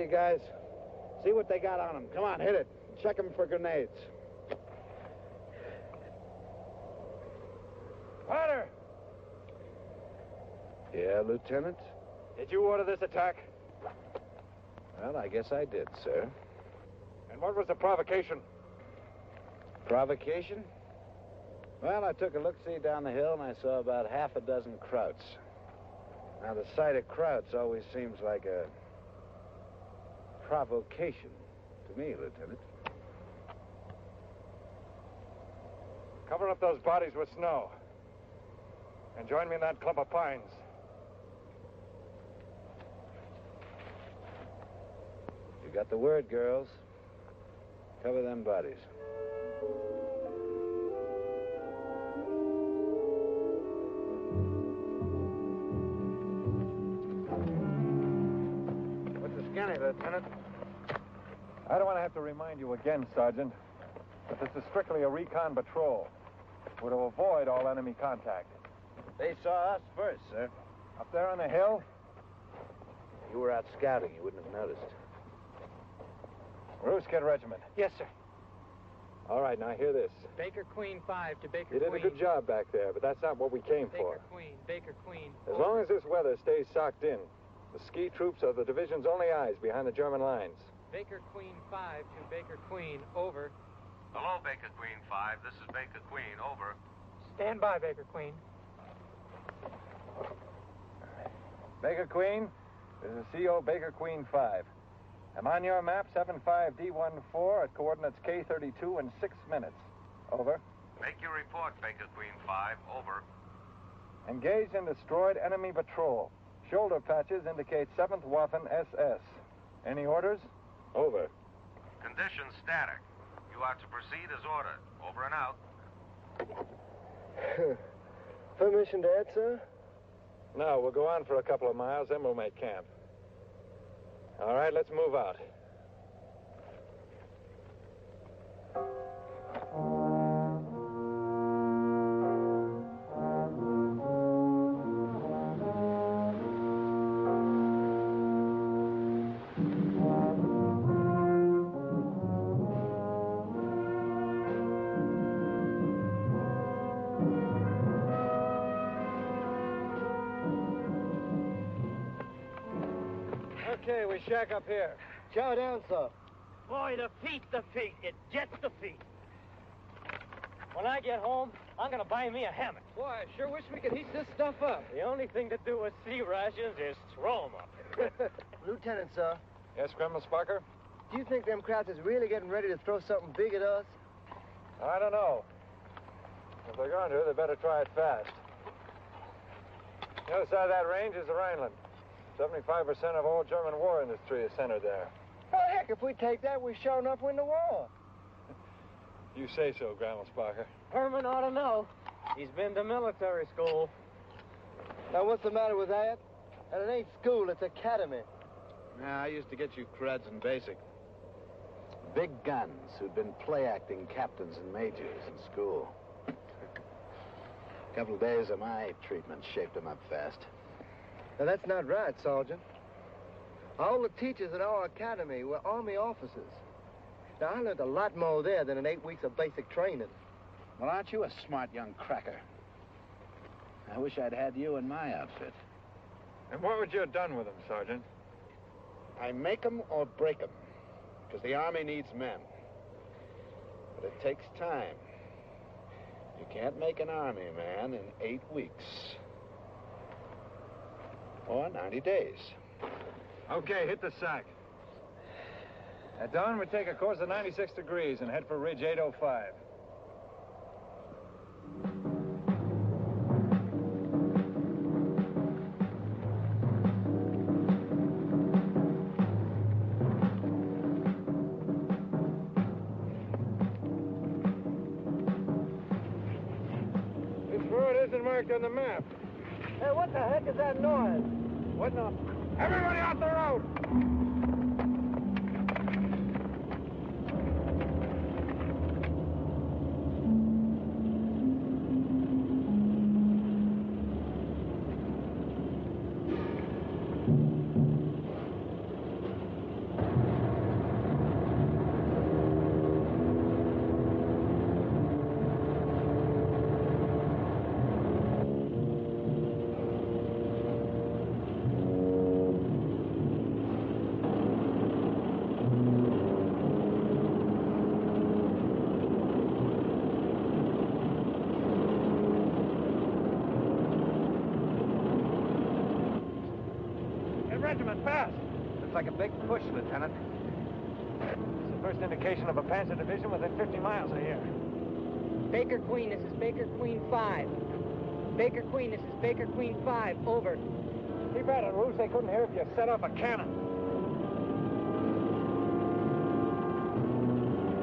Okay, guys. See what they got on them. Come on, hit it. Check them for grenades. Potter! Yeah, Lieutenant? Did you order this attack? Well, I guess I did, sir. And what was the provocation? Provocation? Well, I took a look-see down the hill and I saw about half a dozen krauts. Now, the sight of krauts always seems like a provocation to me, Lieutenant. Cover up those bodies with snow. And join me in that clump of pines. You got the word, girls. Cover them bodies. What's the skinny, Lieutenant? I don't want to have to remind you again, Sergeant, but this is strictly a recon patrol. We're to avoid all enemy contact. They saw us first, sir. Up there on the hill? You were out scouting. You wouldn't have noticed. Roosket Regiment. Yes, sir. All right, now hear this. Baker Queen 5 to Baker You did Queen. a good job back there, but that's not what we came Baker for. Queen, Baker Queen. As long as this weather stays socked in, the ski troops are the division's only eyes behind the German lines. Baker Queen 5 to Baker Queen, over. Hello, Baker Queen 5. This is Baker Queen, over. Stand by, Baker Queen. Baker Queen, this is CO Baker Queen 5. I'm on your map, 75D14 at coordinates K32 in 6 minutes. Over. Make your report, Baker Queen 5, over. Engaged in destroyed enemy patrol. Shoulder patches indicate 7th Waffen SS. Any orders? Over. Conditions static. You are to proceed as ordered. Over and out. Permission to add, sir? No, we'll go on for a couple of miles, then we'll make camp. All right, let's move out. Okay, we shack up here. Chow down, sir. Boy, the feet. It gets the feet. When I get home, I'm going to buy me a hammock. Boy, I sure wish we could heat this stuff up. The only thing to do with sea rations is throw 'em up. Lieutenant, sir, Yes, Colonel Sparker? do you think them crowds is really getting ready to throw something big at us? I don't know. If they're going to, they better try it fast. The other side of that range is the Rhineland. 75% of all German war industry is centered there. Well, heck, if we take that, we sure enough win the war. You say so, Colonel Sparker. Herman ought to know. He's been to military school. Now, what's the matter with that? And it ain't school, it's academy. Yeah, I used to get you creds in basic. Big guns who'd been play-acting captains and majors in school. A couple of days of my treatment shaped them up fast. Now, that's not right, Sergeant. All the teachers at our academy were Army officers. Now, I learned a lot more there than in 8 weeks of basic training. Well, aren't you a smart young cracker? I wish I'd had you in my outfit. And what would you have done with them, Sergeant? I make 'em or break 'em, because the Army needs men. But it takes time. You can't make an Army man in 8 weeks. Or 90 days. Okay, hit the sack. At dawn, we take a course of 96 degrees and head for Ridge 805. This road isn't marked on the map. Hey, what the heck is that noise? What now? Everybody off the road! like a big push, Lieutenant. It's the first indication of a Panzer division within 50 miles of here. Baker Queen, this is Baker Queen 5. Baker Queen, this is Baker Queen 5. Over. Too bad on roofs they couldn't hear if you set off a cannon.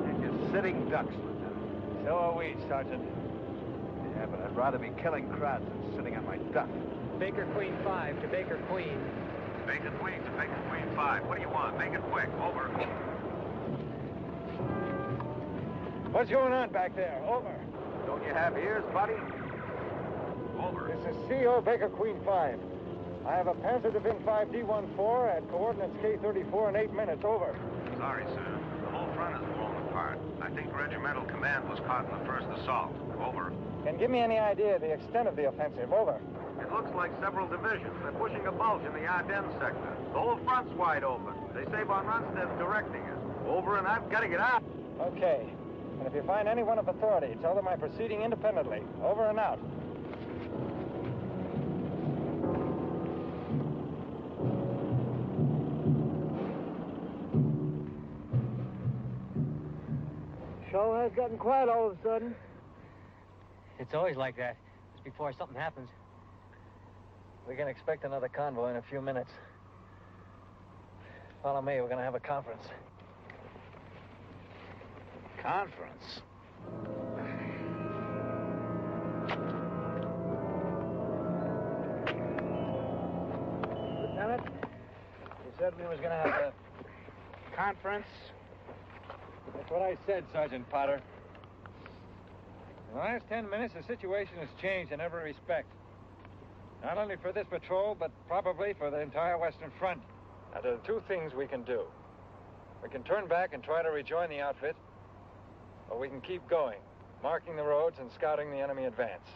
And you're sitting ducks, Lieutenant. So are we, Sergeant. Yeah, but I'd rather be killing crowds than sitting on my duff. Baker Queen 5 to Baker Queen. Baker Queen to Baker Queen 5. What do you want? Make it quick. Over. What's going on back there? Over. Don't you have ears, buddy? Over. This is CO Baker Queen 5. I have a Panzer Division 5 D14 at coordinates K34 in 8 minutes. Over. Sorry, sir. The whole front is blown apart. I think regimental command was caught in the first assault. Over. Can you give me any idea of the extent of the offensive? Over. It looks like several divisions. They're pushing a bulge in the Ardennes sector. The whole front's wide open. They say von Rundstedt's directing it. Over and out. Gotta get out. Okay. And if you find anyone of authority, tell them I'm proceeding independently. Over and out. Show has gotten quiet all of a sudden. It's always like that, just before something happens. We can expect another convoy in a few minutes. Follow me. We're going to have a conference. Conference? Lieutenant, you said we was going to have a... Conference? That's what I said, Sergeant Potter. In the last 10 minutes, the situation has changed in every respect. Not only for this patrol, but probably for the entire Western Front. Now, there are two things we can do. We can turn back and try to rejoin the outfit, or we can keep going, marking the roads and scouting the enemy advance.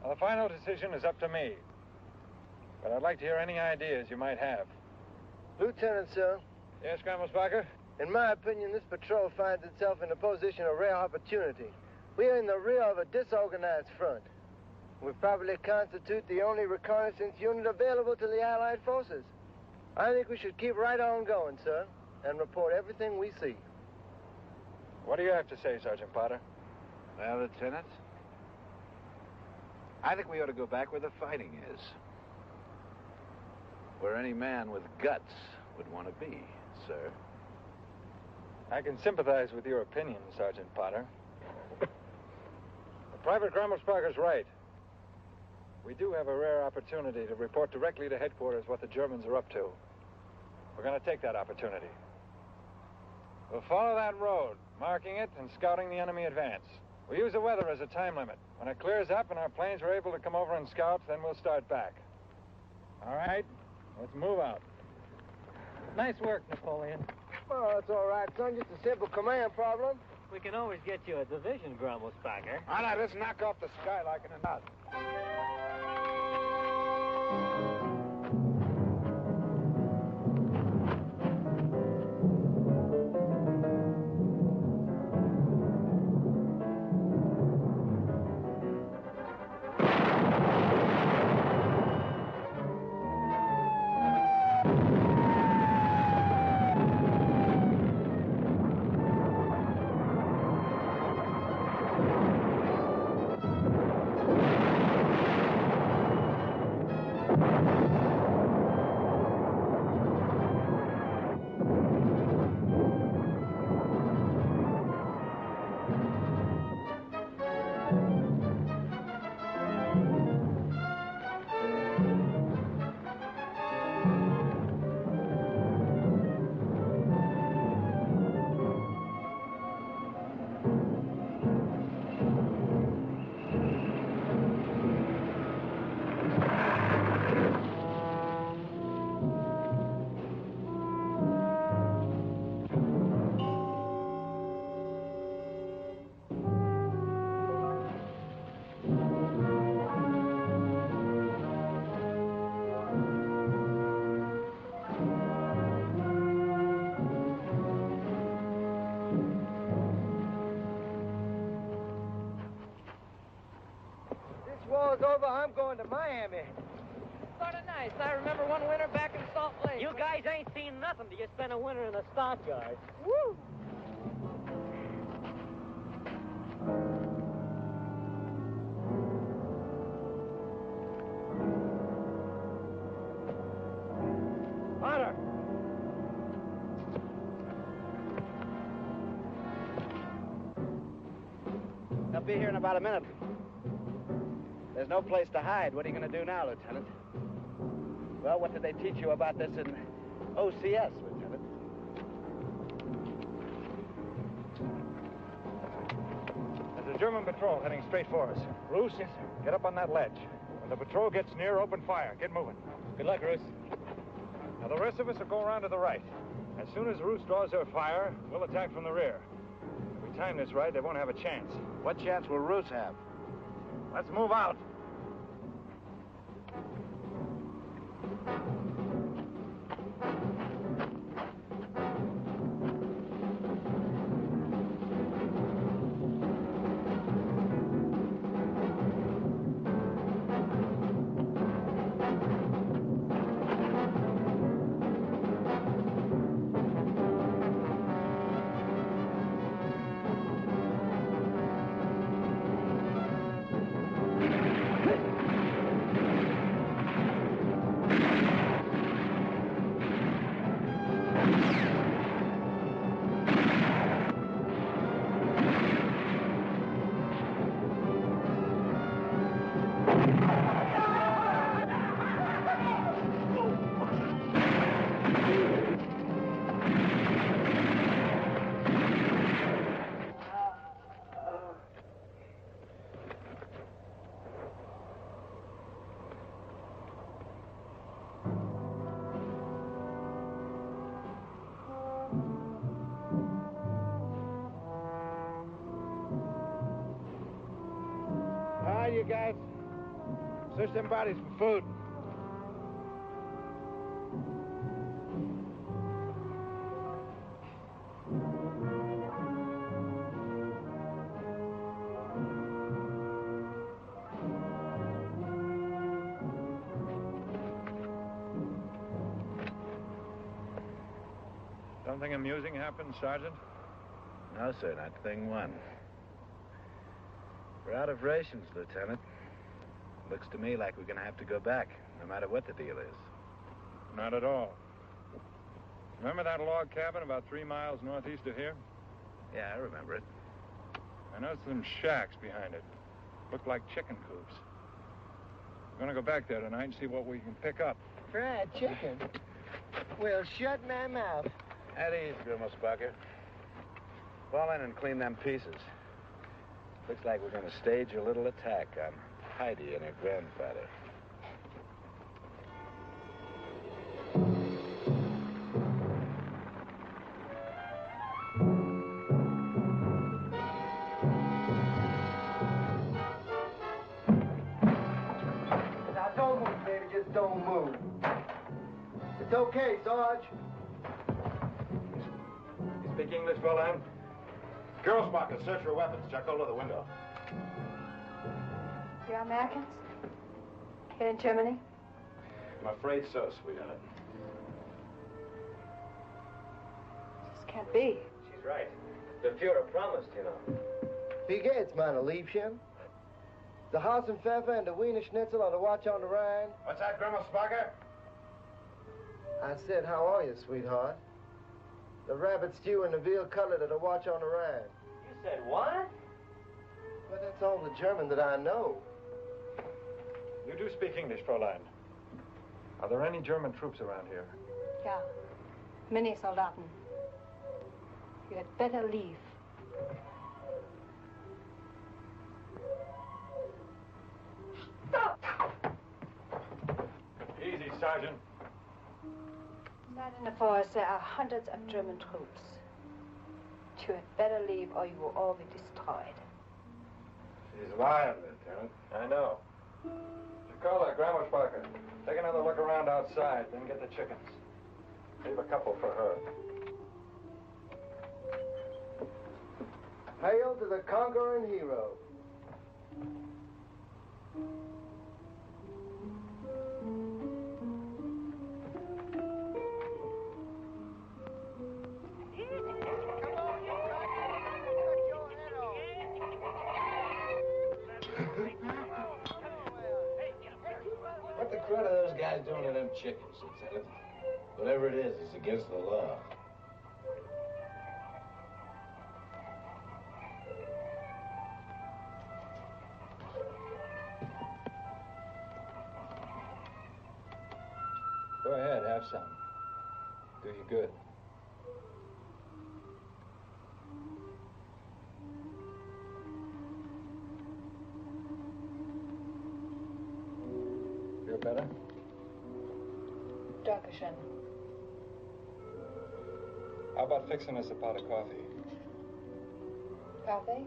Now, the final decision is up to me. But I'd like to hear any ideas you might have. Lieutenant, sir, Yes, Gramelsbacher? in my opinion, this patrol finds itself in a position of rare opportunity. We are in the rear of a disorganized front. We probably constitute the only reconnaissance unit available to the Allied forces. I think we should keep right on going, sir, and report everything we see. What do you have to say, Sergeant Potter? Well, Lieutenant, I think we ought to go back where the fighting is. Where any man with guts would want to be, sir. I can sympathize with your opinion, Sergeant Potter. But Private Gramelsbacher's right. We do have a rare opportunity to report directly to headquarters what the Germans are up to. We're going to take that opportunity. We'll follow that road, marking it and scouting the enemy advance. We'll use the weather as a time limit. When it clears up and our planes are able to come over and scout, then we'll start back. All right? Let's move out. Nice work, Napoleon. Oh, that's all right, son. Just a simple command problem. We can always get you a division, Gramelsbacher. All right, let's knock off the skylark in a nut. War's over, I'm going to Miami. So did nice. I remember one winter back in Salt Lake. You guys ain't seen nothing till you spend a winter in the stockyards. Woo! Hunter! They'll be here in about a minute. There's no place to hide. What are you going to do now, Lieutenant? Well, what did they teach you about this in OCS, Lieutenant? There's a German patrol heading straight for us. Roos, yes, sir. Get up on that ledge. When the patrol gets near, open fire. Get moving. Good luck, Roos. Now, the rest of us will go around to the right. As soon as Roos draws her fire, we'll attack from the rear. If we time this right, they won't have a chance. What chance will Roos have? Let's move out. All right, you guys. Search them bodies for food. Something amusing happened, Sergeant? No, sir, not thing one. We're out of rations, Lieutenant. Looks to me like we're going to have to go back, no matter what the deal is. Not at all. Remember that log cabin about 3 miles northeast of here? Yeah, I remember it. I noticed some shacks behind it. Looked like chicken coops. We're going to go back there tonight and see what we can pick up. Fried chicken? Well, shut my mouth. At ease, Grimmelspunker. Fall in and clean them pieces. Looks like we're going to stage a little attack on Heidi and her grandfather. Now, don't move, baby. Just don't move. It's okay, Sarge. You speak English, Fräulein? Girls, Marcus, search for weapons. Check all over the window. You're Americans? Here in Germany? I'm afraid so, sweetheart. This can't be. She's right. The Fuhrer promised, you know. Wie geht's, meine Liebchen? The Hassenpfeffer and the Wiener Schnitzel are to watch on the Rhine. What's that, Grimmelspunker? I said, how are you, sweetheart? The rabbit stew and the veal cutlet are to watch on the Rhine. You said what? Well, that's all the German that I know. You do speak English, Fräulein. Are there any German troops around here? Ja, many Soldaten. You had better leave. Easy, Sergeant. Out in the forest, there are hundreds of German troops. You had better leave or you will all be destroyed. She's lying, Lieutenant. I know. Jacola, Grammersbacher, take another look around outside, then get the chickens. Leave a couple for her. Hail to the conquering hero. What the crud are those guys doing to them chickens, Lieutenant? Whatever it is, it's against the law. Go ahead, have some. Do you good. Feel better? Dankeschön. How about fixing us a pot of coffee? Coffee?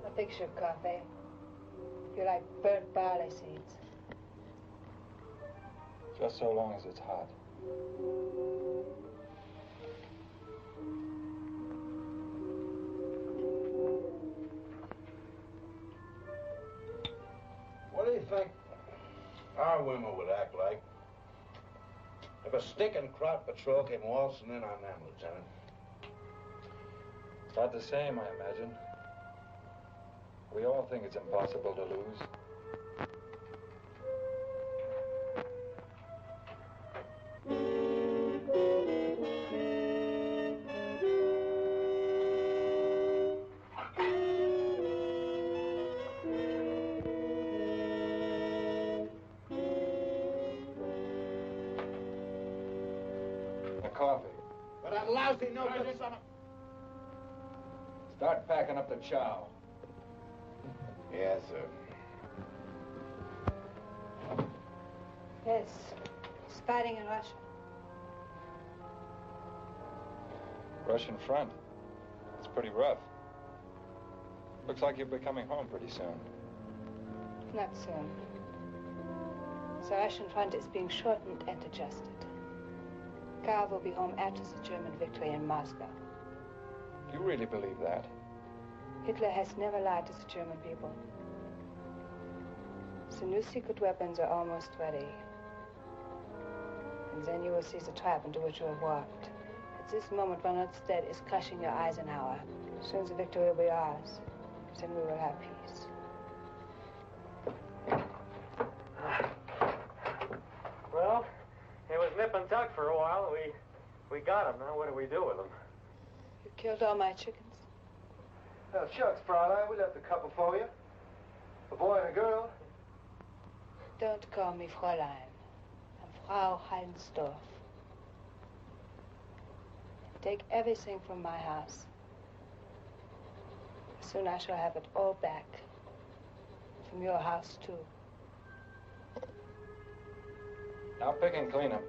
I'll fix you coffee. You like burnt barley seeds. Just so long as it's hot. What do you think our women would act like if a stinking crowd patrol came waltzing in on them, Lieutenant? About the same, I imagine. We all think it's impossible to lose. The coffee. But that lousy no-good son of... Start packing up the chow. Yes, sir. Yes. It's fighting in Russia. Russian front. It's pretty rough. Looks like you'll be coming home pretty soon. Not soon. The Russian front is being shortened and adjusted. Karl will be home after the German victory in Moscow. You really believe that? Hitler has never lied to the German people. The new secret weapons are almost ready. And then you will see the trap into which you have walked. At this moment, Ronald Stead is crushing your Eisenhower. Soon the victory will be ours. Then we will have peace. Well, it was nip and tuck for a while. We got him. Now what do we do with him? You killed all my chickens. Oh, shucks, Fraulein. We left a couple for you. A boy and a girl. Don't call me Fräulein. I'm Frau Heinsdorf. Take everything from my house. Soon I shall have it all back. From your house, too. Now pick and clean them.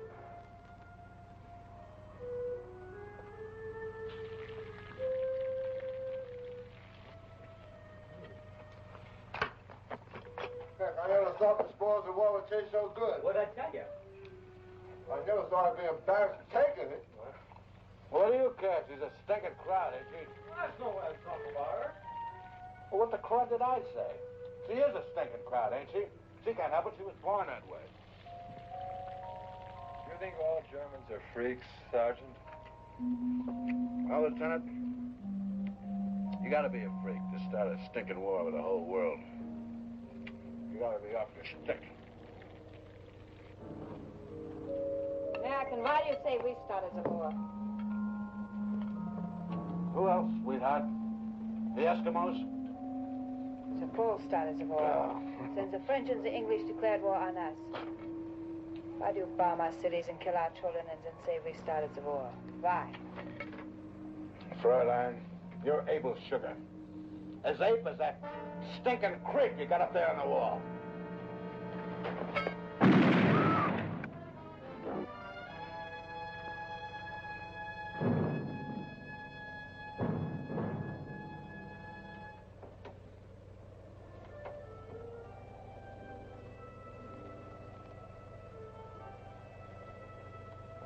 Heck, I never thought the spoils of war would taste so good. What'd I tell you? I never thought I'd be embarrassed taking it. What do you care? She's a stinking crowd, ain't she? That's no way to talk about her. Well, what the crud did I say? She is a stinking crowd, ain't she? She can't help it. She was born that way. You think all Germans are freaks, Sergeant? Well, Lieutenant, you gotta be a freak to start a stinking war with the whole world. You gotta be off your stick. American, why do you say we started the war? Who else, sweetheart? The Eskimos? The Poles started the war. Then the French and the English declared war on us. Why do you bomb our cities and kill our children and then say we started the war? Why? Fräulein, you're Abel's sugar. As ape as that stinking creep you got up there on the wall.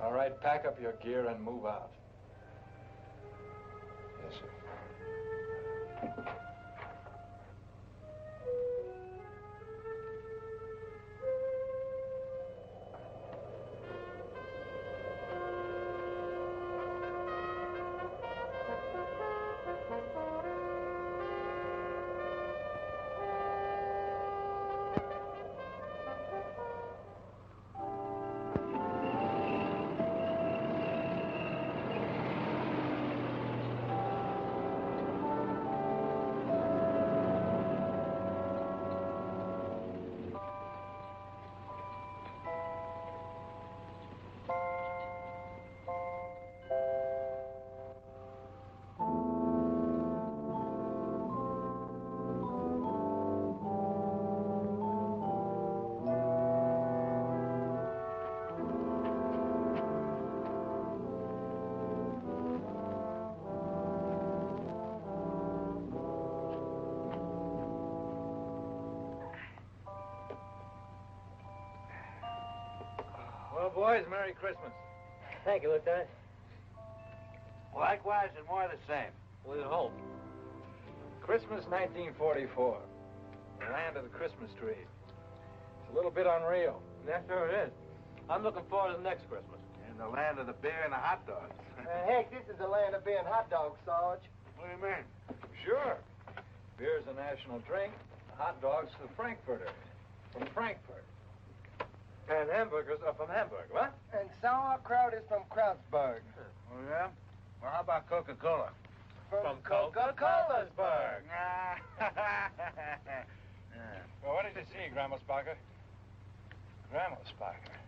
All right, pack up your gear and move out. Yes, sir. Well, boys, Merry Christmas. Thank you, Lieutenant. Likewise and more the same. We'll hope. Christmas 1944. The land of the Christmas tree. It's a little bit unreal. Yeah, sure it is. I'm looking forward to the next Christmas. In the land of the beer and the hot dogs. Heck, this is the land of beer and hot dogs, Sarge. What do you mean? Sure. Beer's a national drink. Hot dogs the Frankfurter. From Frankfurt. And hamburgers are from Hamburg, what? And sauerkraut is from Krautsburg. Oh, yeah? Well, how about Coca-Cola? From Coca-Colasburg. Yeah. Well, what did you see, Grandma Sparker? Grandma Sparker.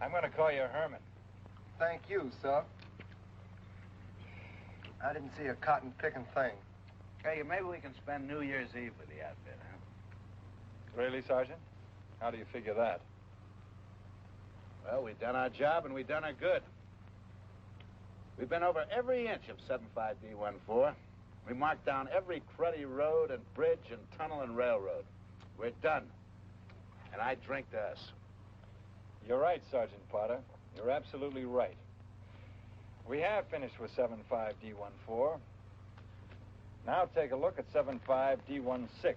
I'm going to call you Herman. Thank you, sir. I didn't see a cotton-picking thing. Hey, maybe we can spend New Year's Eve with the outfit, huh? Really, Sergeant? How do you figure that? Well, we've done our job and we've done our good. We've been over every inch of 75D14. We marked down every cruddy road and bridge and tunnel and railroad. We're done. And I drink to us. You're right, Sergeant Potter. You're absolutely right. We have finished with 75D14. Now take a look at 75D16. 6?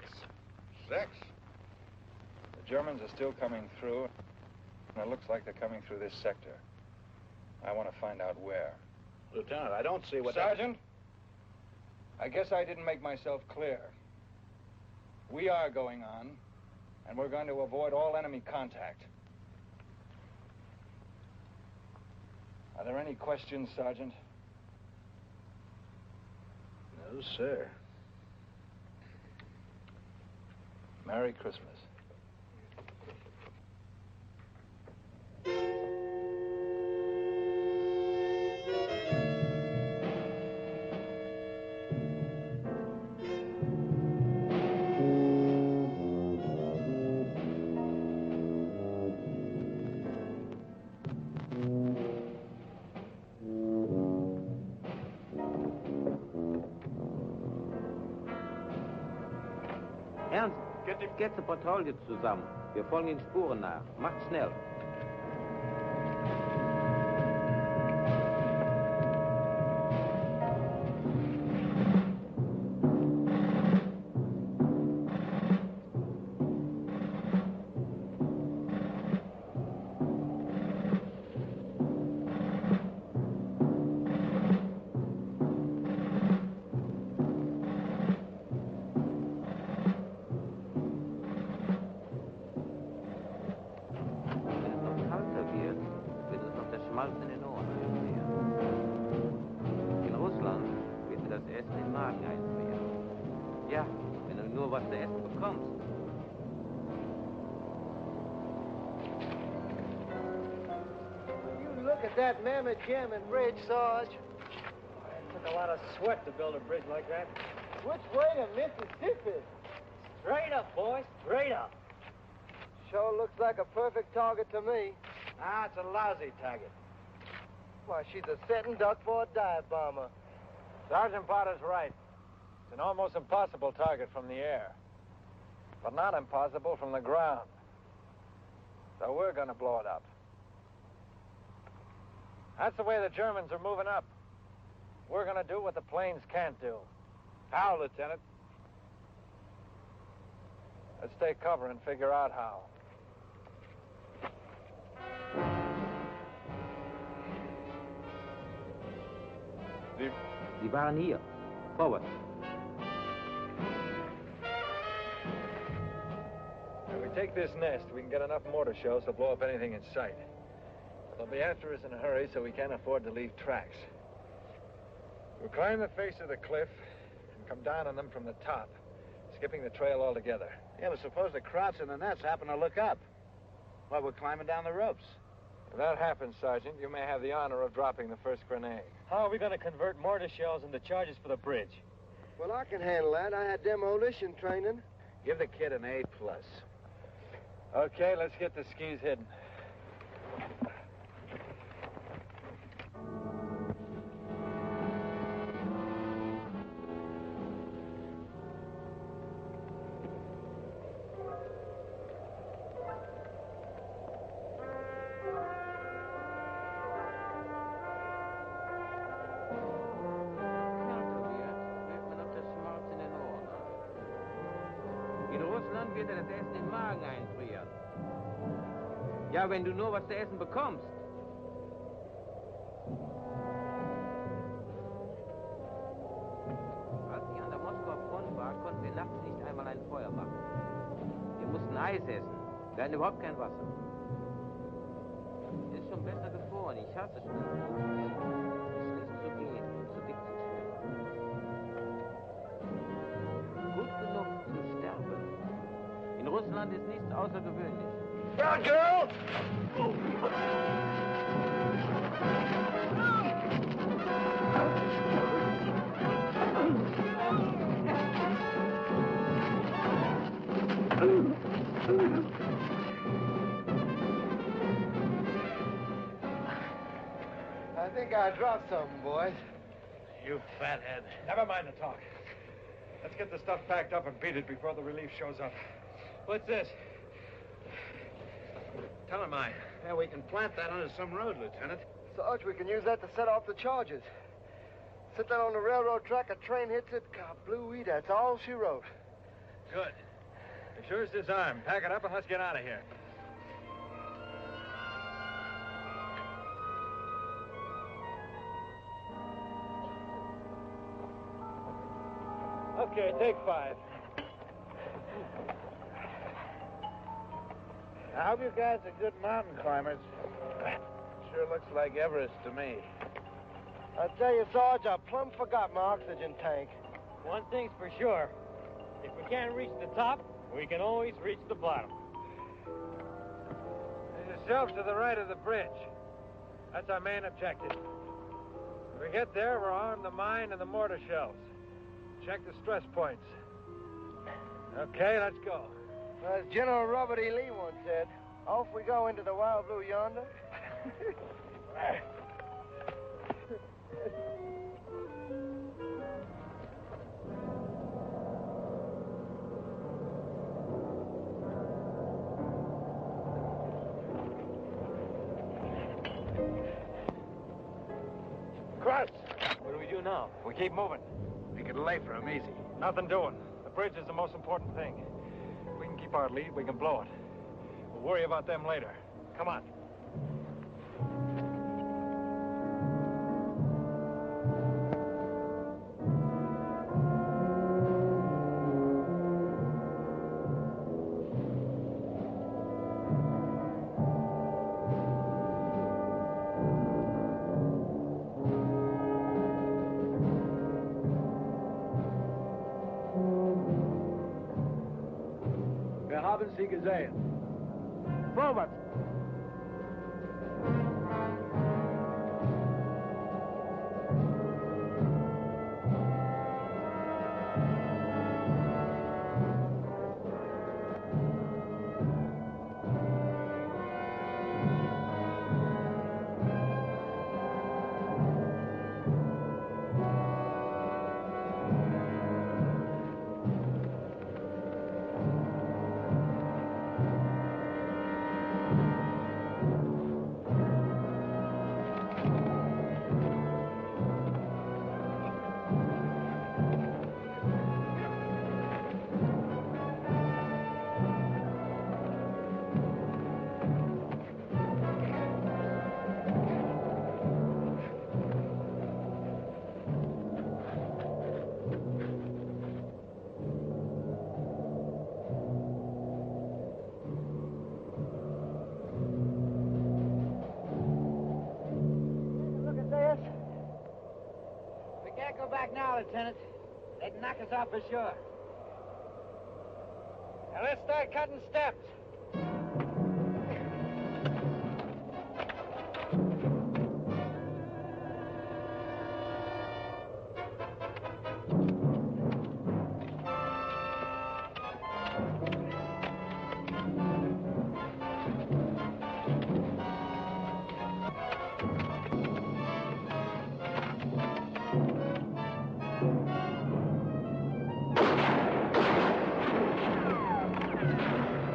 The Germans are still coming through, and it looks like they're coming through this sector. I want to find out where. Lieutenant, I don't see what... Sergeant, I guess I didn't make myself clear. We are going on, and we're going to avoid all enemy contact. Are there any questions, Sergeant? No, sir. Merry Christmas. Ernst, get die Patrouille zusammen. Wir folgen den Spuren nach. Macht schnell. That mammoth German bridge, Sarge. It took a lot of sweat to build a bridge like that. Which way to Mississippi? Straight up, boys, straight up. Sure looks like a perfect target to me. Ah, it's a lousy target. Why, she's a setting duck for a dive bomber. Sergeant Potter's right. It's an almost impossible target from the air. But not impossible from the ground. So we're going to blow it up. That's the way the Germans are moving up. We're going to do what the planes can't do. How, Lieutenant? Let's take cover and figure out how. Sie waren hier. Forward. If we take this nest, we can get enough mortar shells to blow up anything in sight. They'll be after us in a hurry, so we can't afford to leave tracks. We'll climb the face of the cliff and come down on them from the top, skipping the trail altogether. Yeah, but suppose the Krauts and the Nets happen to look up. Well, we're climbing down the ropes. If that happens, Sergeant, you may have the honor of dropping the first grenade. How are we going to convert mortar shells into charges for the bridge? Well, I can handle that. I had demolition training. Give the kid an A+. Okay, let's get the skis hidden. später das Essen in den Magen einfriert. Ja, wenn du nur was zu essen bekommst. Als ich an der Moskauer Front war, konnten wir nachts nicht einmal ein Feuer machen. Wir mussten Eis essen. Wir hatten überhaupt kein Wasser. Es ist schon besser gefroren. Ich hasse Schneefroren. Es ist zu gehen, zu dick zu schwer. Gut genug zu sterben. In Russland ist nichts außergewöhnlich. Down, girl! I think I dropped something, boys. You fathead. Never mind the talk. Let's get the stuff packed up and beat it before the relief shows up. What's this? Telemine. Yeah, we can plant that under some road, Lieutenant. Sarge, we can use that to set off the charges. Sit down on the railroad track, a train hits it, kablooey, that's all she wrote. Good. As sure as this arm. Pack it up and let's get out of here. Okay, take 5. I hope you guys are good mountain climbers. Sure looks like Everest to me. I tell you, Sarge, I plumb forgot my oxygen tank. One thing's for sure. If we can't reach the top, we can always reach the bottom. There's a shelf to the right of the bridge. That's our main objective. When we get there, we'll arm the mine and the mortar shells. Check the stress points. Okay, let's go. As General Robert E. Lee once said, off we go into the wild blue yonder. Cross! What do we do now? We keep moving. Make it lay for him, easy. Nothing doing. The bridge is the most important thing. If we can keep our lead, we can blow it. We'll worry about them later. Come on. Wir haben sie gesehen. Vorwärts! Look at this. We can't go back now, Lieutenant. They'd knock us off for sure. Now let's start cutting steps.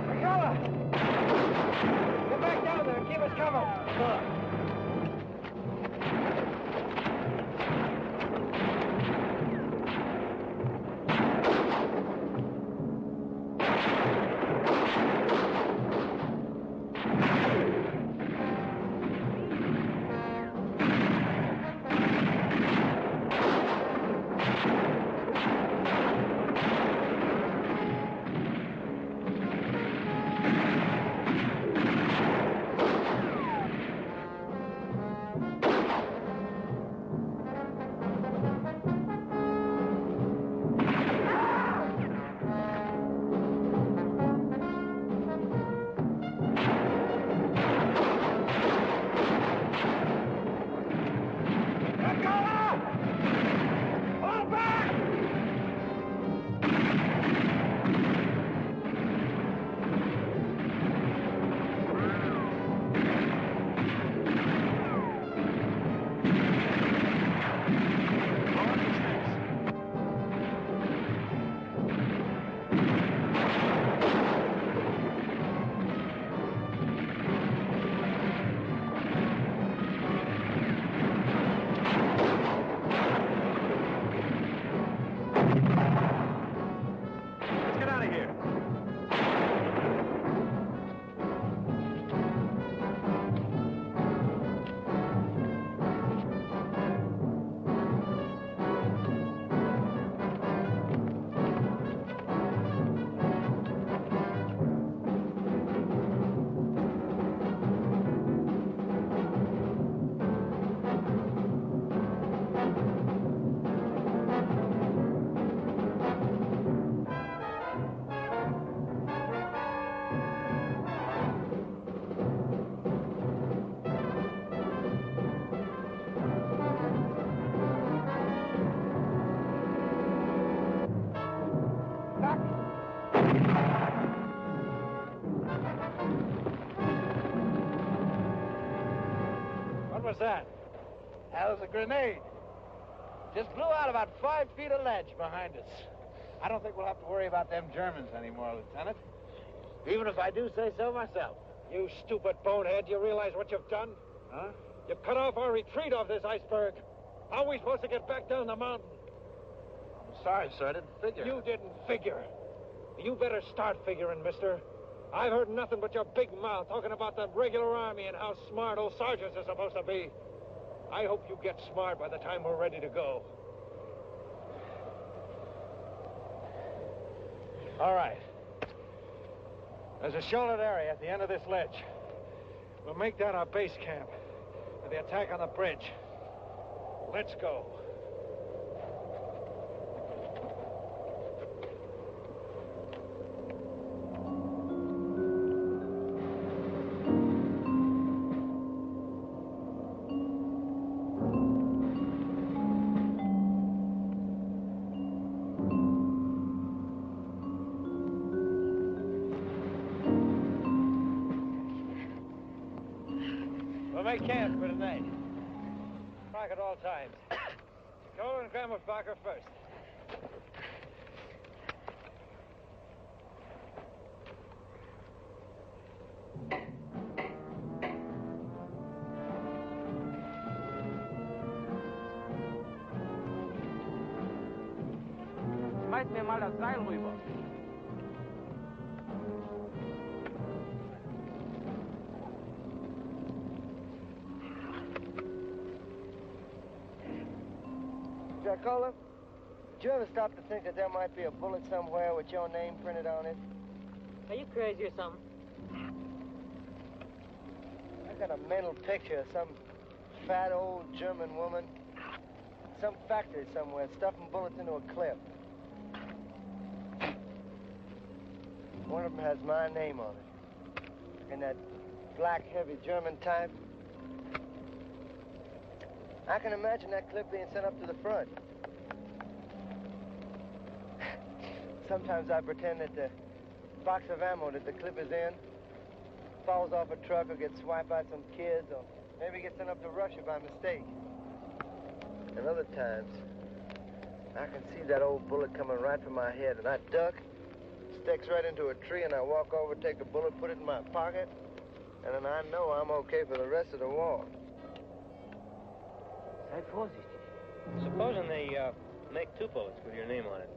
We got What was that? That was a grenade. Just blew out about 5 feet of ledge behind us. I don't think we'll have to worry about them Germans anymore, Lieutenant. Even if I do say so myself. You stupid bonehead, you realize what you've done? Huh? You've cut off our retreat off this iceberg. How are we supposed to get back down the mountain? I'm sorry, sir. I didn't figure. You didn't figure. You better start figuring, mister. I've heard nothing but your big mouth talking about the regular army and how smart old sergeants are supposed to be. I hope you get smart by the time we're ready to go. All right. There's a sheltered area at the end of this ledge. We'll make that our base camp for the attack on the bridge. Let's go. We'll make camp for tonight. Track at all times. Go and Grammerbacher first. Schmeiß mir mal das Seil rüber. Dracula, did you ever stop to think that there might be a bullet somewhere with your name printed on it? Are you crazy or something? I got a mental picture of some fat old German woman in some factory somewhere stuffing bullets into a clip. One of them has my name on it. In that black, heavy German type. I can imagine that clip being sent up to the front. Sometimes I pretend that the box of ammo that the clip is in falls off a truck or gets swiped by some kids or maybe gets sent up to Russia by mistake. And other times, I can see that old bullet coming right for my head and I duck, sticks right into a tree and I walk over, take the bullet, put it in my pocket, and then I know I'm okay for the rest of the war. Sei vorsichtig. Supposing they make 2 bullets with your name on it.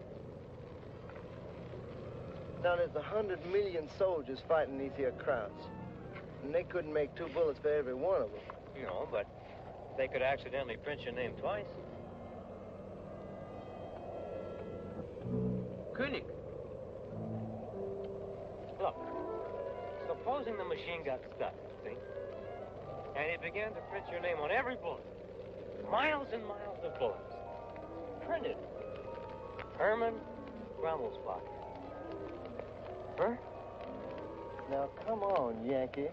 Now, there's 100 million soldiers fighting these here Krauts. And they couldn't make 2 bullets for every one of them. No, but they could accidentally print your name twice. König. Look, supposing the machine got stuck, see? And it began to print your name on every bullet. Miles and miles of bullets. Printed. Herman Grummelsbach. Huh? Now, come on, Yankee.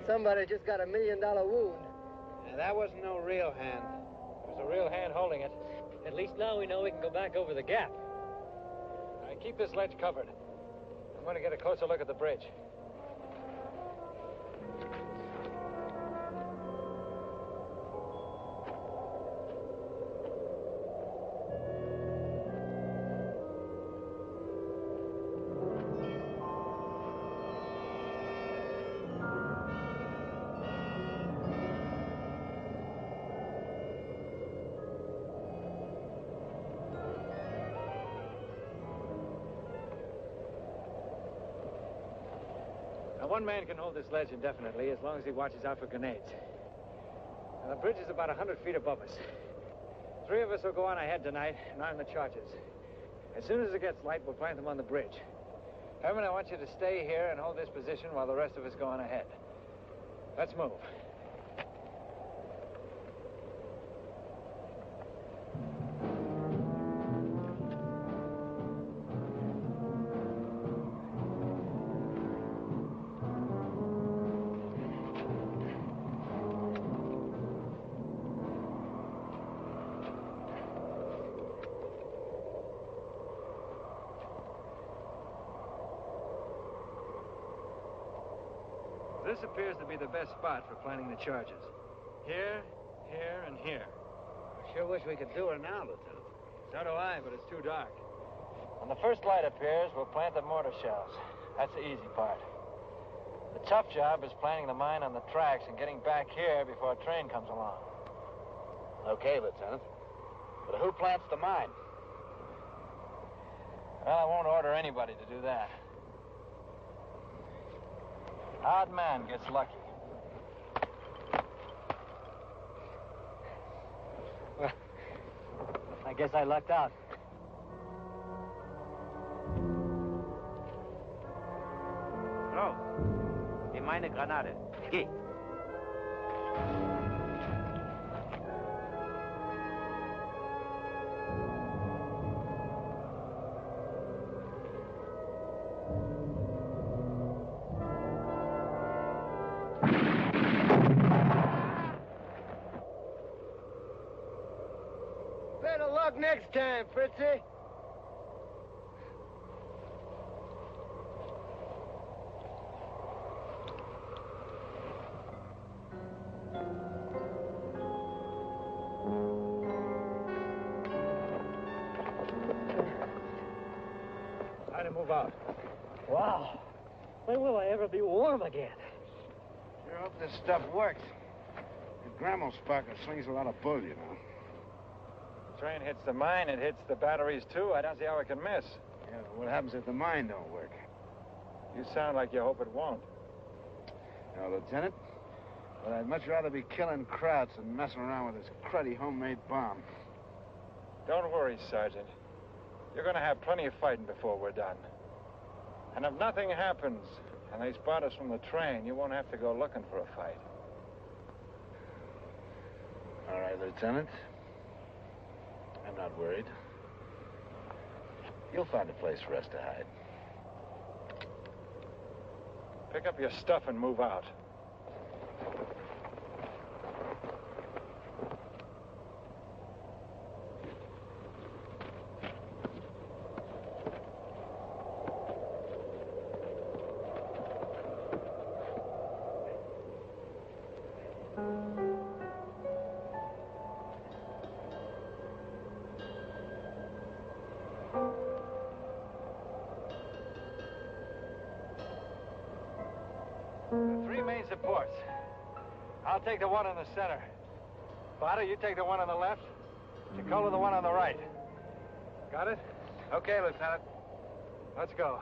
Somebody just got $1 million wound. Yeah, that wasn't no real hand. It was a real hand holding it. At least now we know we can go back over the gap. All right, keep this ledge covered. I'm going to get a closer look at the bridge. Now, one man can hold this ledge indefinitely as long as he watches out for grenades. Now, the bridge is about 100 feet above us. 3 of us will go on ahead tonight and arm the charges. As soon as it gets light, we'll plant them on the bridge. Herman, I want you to stay here and hold this position while the rest of us go on ahead. Let's move. This appears to be the best spot for planting the charges. Here, here, and here. I sure wish we could do it now, Lieutenant. So do I, but it's too dark. When the first light appears, we'll plant the mortar shells. That's the easy part. The tough job is planting the mine on the tracks and getting back here before a train comes along. Okay, Lieutenant. But who plants the mine? Well, I won't order anybody to do that. Odd man gets lucky. Well, I guess I lucked out. So, nimm meine Granate. Geh. Better luck next time, Fritzy. Time to move out. Wow. When will I ever be warm again? Sure hope this stuff works. The Grummelsbacher slings a lot of bull, you know. Train hits the mine, it hits the batteries too. I don't see how it can miss. Yeah, what happens if the mine don't work? You sound like you hope it won't. No, Lieutenant. But I'd much rather be killing Krauts than messing around with this cruddy homemade bomb. Don't worry, Sergeant. You're going to have plenty of fighting before we're done. And if nothing happens and they spot us from the train, you won't have to go looking for a fight. All right, Lieutenant. I'm not worried. You'll find a place for us to hide. Pick up your stuff and move out. Main supports. I'll take the one in the center. Potter, you take the one on the left. Chicola, the one on the right. Got it? Okay, Lieutenant. Let's go.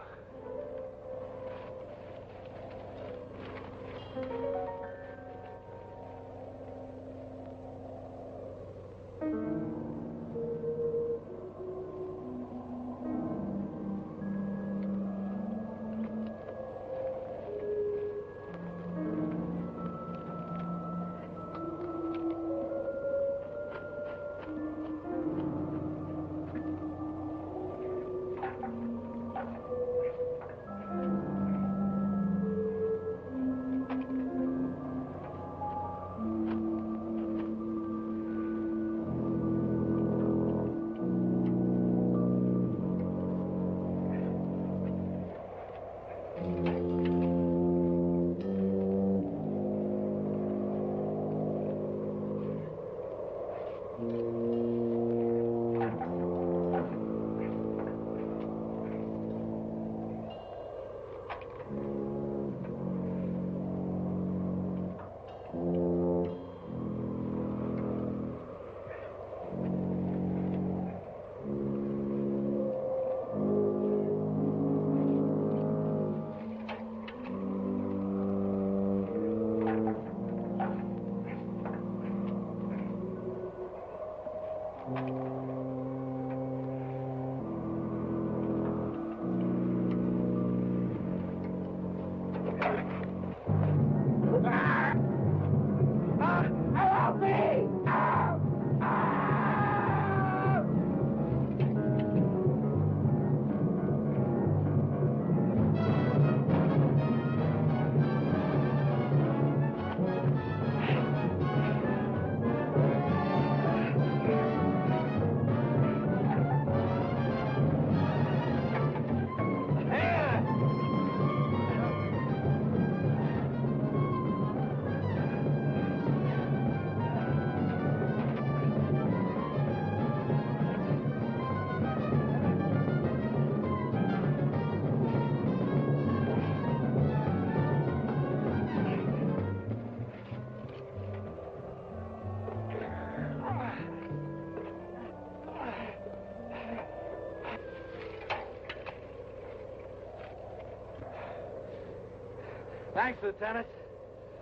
Thanks, Lieutenant.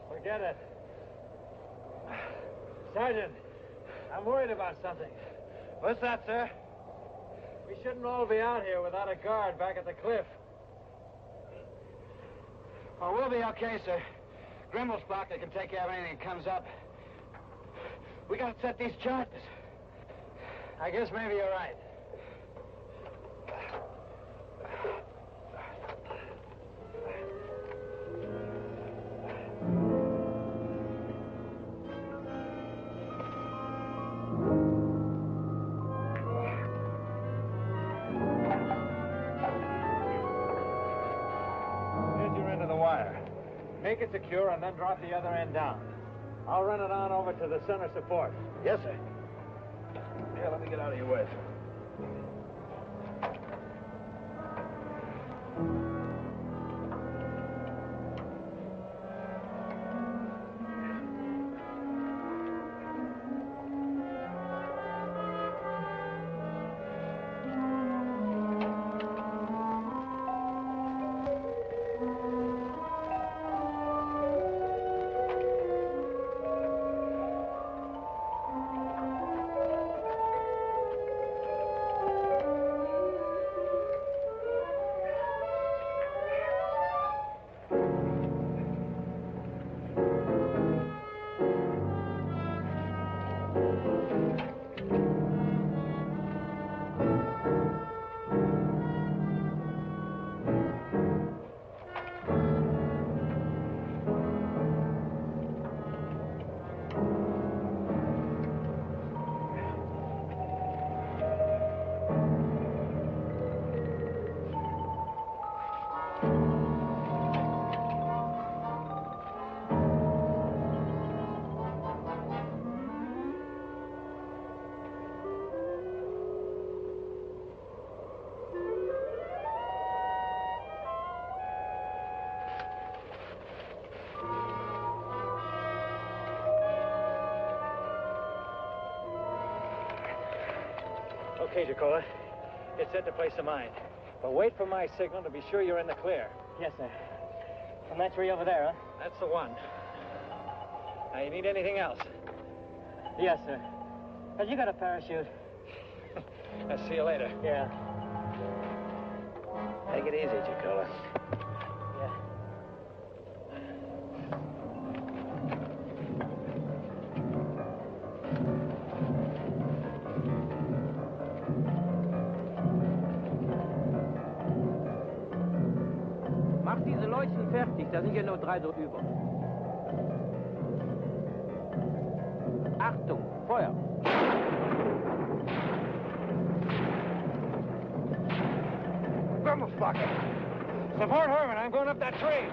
Forget it. Sergeant, I'm worried about something. What's that, sir? We shouldn't all be out here without a guard back at the cliff. Oh, we'll be okay, sir. Grimmelsbacher can take care of anything that comes up. We gotta set these charges. I guess maybe you're right. Here's your end of the wire. Make it secure and then drop the other end down. I'll run it on over to the center support. Yes, sir. Here, let me get out of your way, sir. Okay, Jacola. Get set to place the mine. But wait for my signal to be sure you're in the clear. Yes, sir. And that's where you over there, huh? That's the one. Now, you need anything else? Yes, sir. Have you got a parachute? I'll see you later. Yeah. Take it easy, Giacola. Yeah. Mach diese Leuchten fertig, da sind ja nur 3 so über. Achtung, Feuer! Vamos, Bucky. Support Herman, I'm going up that tree.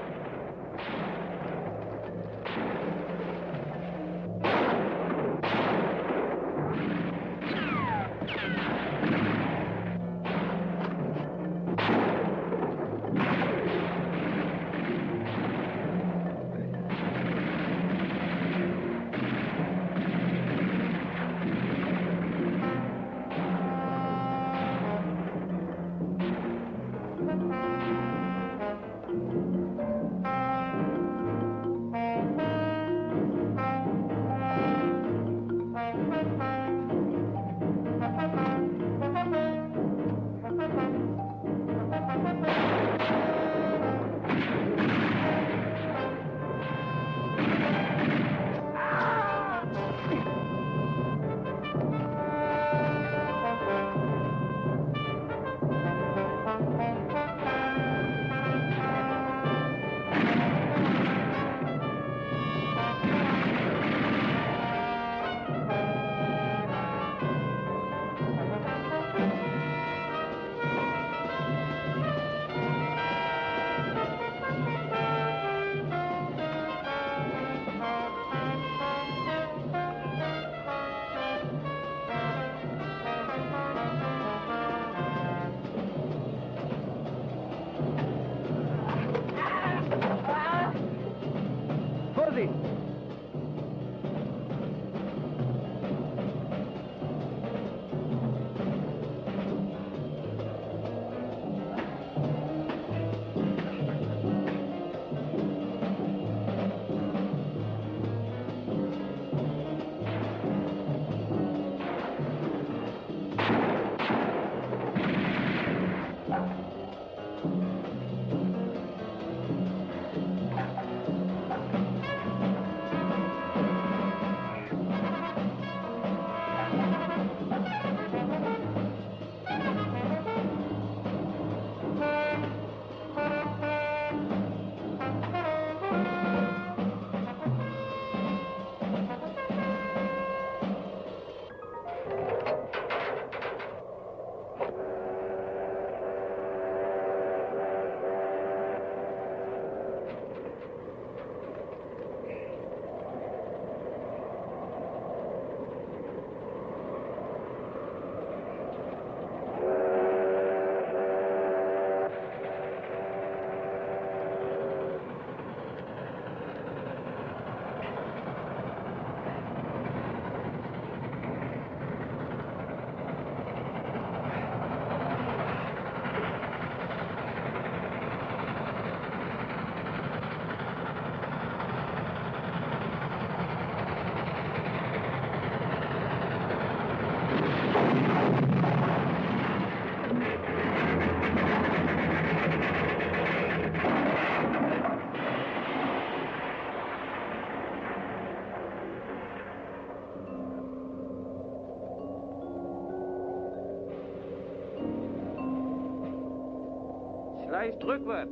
Leicht rückwärts.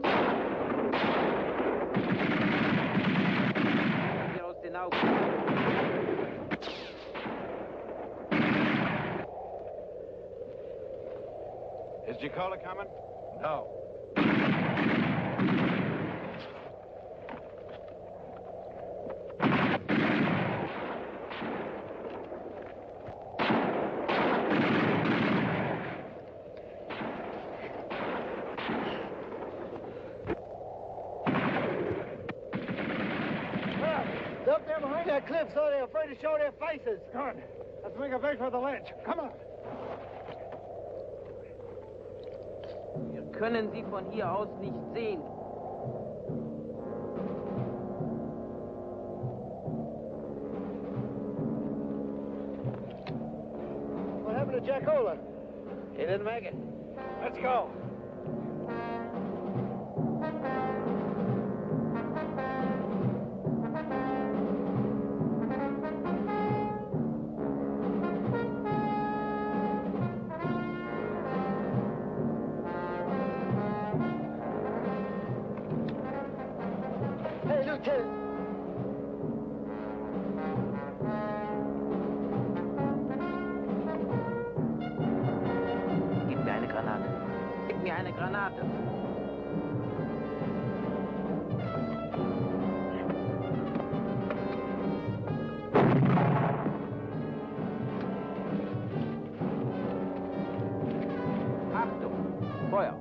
Hier aus den Augen. Is Giacola coming? No. Up there behind that cliff, so they're afraid to show their faces. Come on. Let's make a break for the ledge. Come on. Wir können sie von hier aus nicht sehen. Lola. He didn't make it. Let's go. Hey, Lieutenant. Gib mir eine Granate. Gib mir eine Granate. Achtung, Feuer.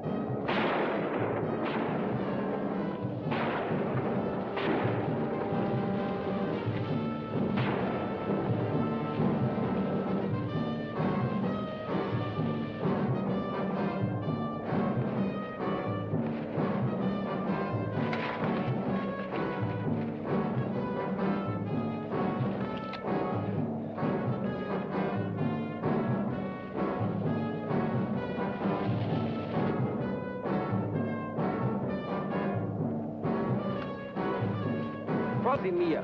Vor mir.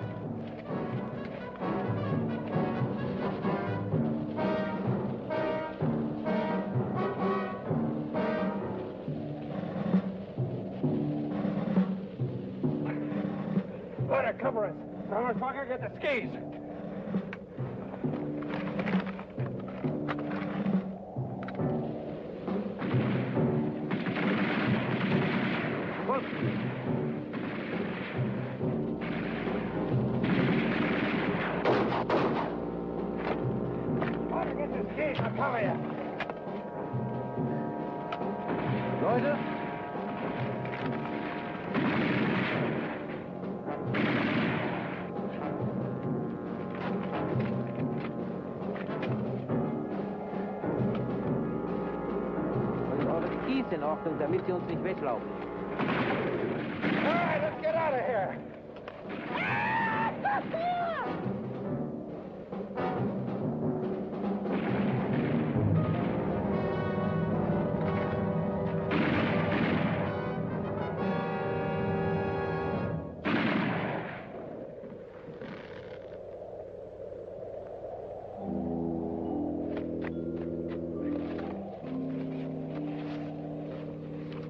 Let her cover us. Motherfucker, get the skis. Leute, bringt eure Skis in Ordnung, damit sie uns nicht weglaufen. All right, let's get out of here.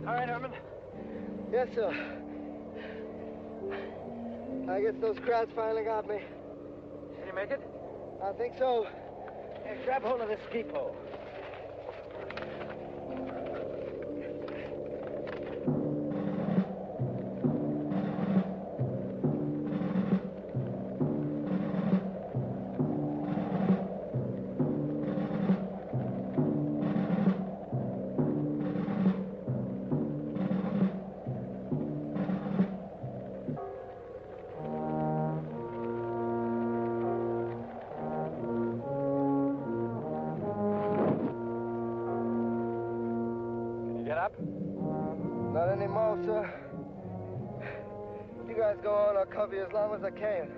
All right, Herman. Yes, sir. I guess those crowds finally got me. Did you make it? I think so. Hey, grab hold of this ski pole. Get up? Not anymore, sir. You guys go on, I'll cover you as long as I can.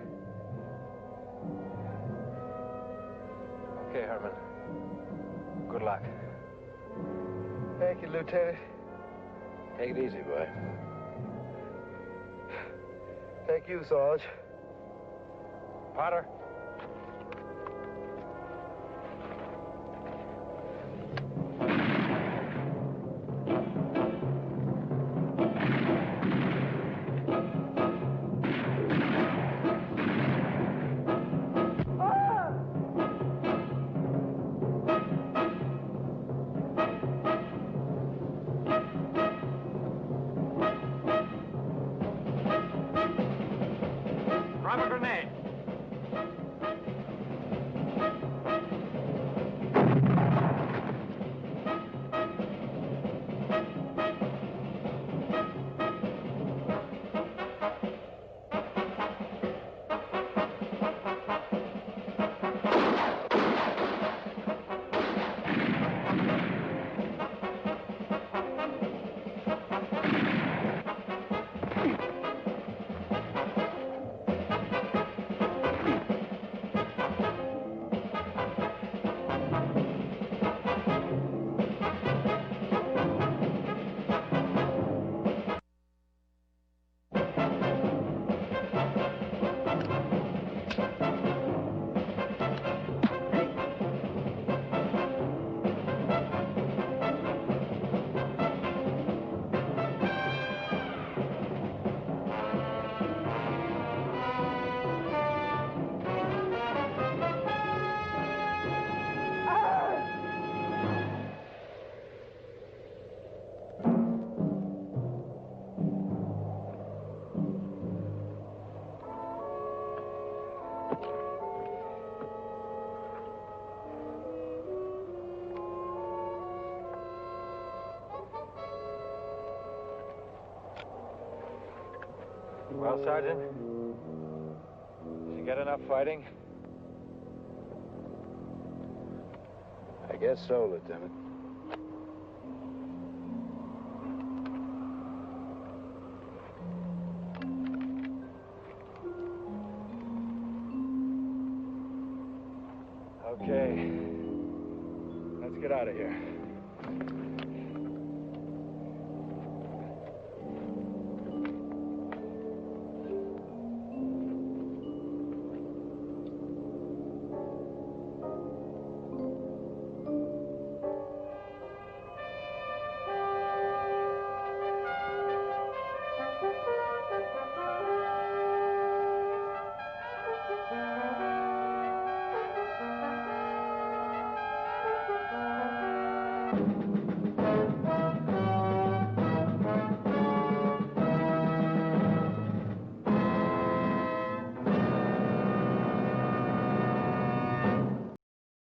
Okay, Herman. Good luck. Thank you, Lieutenant. Take it easy, boy. Thank you, Sarge. Potter? Drop a grenade. Well, Sergeant? Did you get enough fighting? I guess so, Lieutenant. Okay. Let's get out of here.